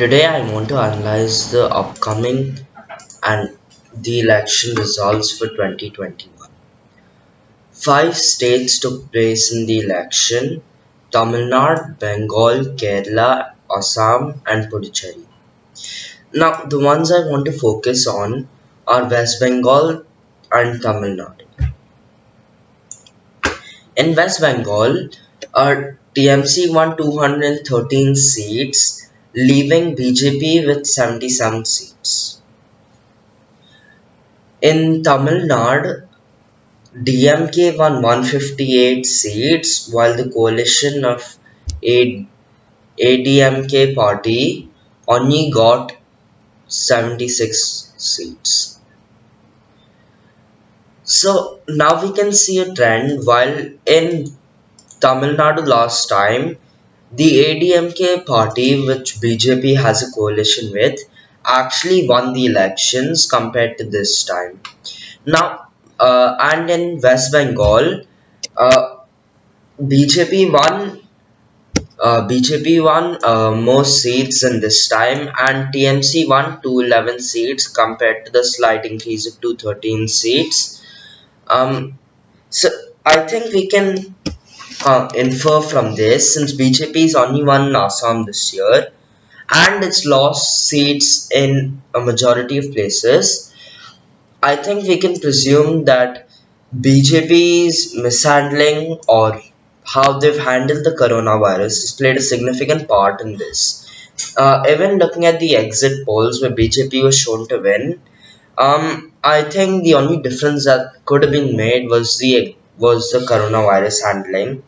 Today I want to analyze the upcoming and the election results for 2021. Five states took place in the election: Tamil Nadu, Bengal, Kerala, Assam, and Puducherry. Now, the ones I want to focus on are West Bengal and Tamil Nadu. In West Bengal, TMC won 213 seats, leaving BJP with 77 seats. In Tamil Nadu, DMK won 158 seats, while the coalition of A- ADMK party only got 76 seats. So now we can see a trend. While in Tamil Nadu last time, the ADMK party, which BJP has a coalition with, actually won the elections compared to this time. Now, and in West Bengal, uh, BJP won. BJP won most seats in this time, and TMC won 211 seats compared to the slight increase of 213 seats. Um, so I think we can infer from this, since BJP is only won in Assam this year, and it's lost seats in a majority of places. I think we can presume that BJP's mishandling or how they've handled the coronavirus has played a significant part in this. Even looking at the exit polls where BJP was shown to win, I think the only difference that could have been made was the coronavirus handling.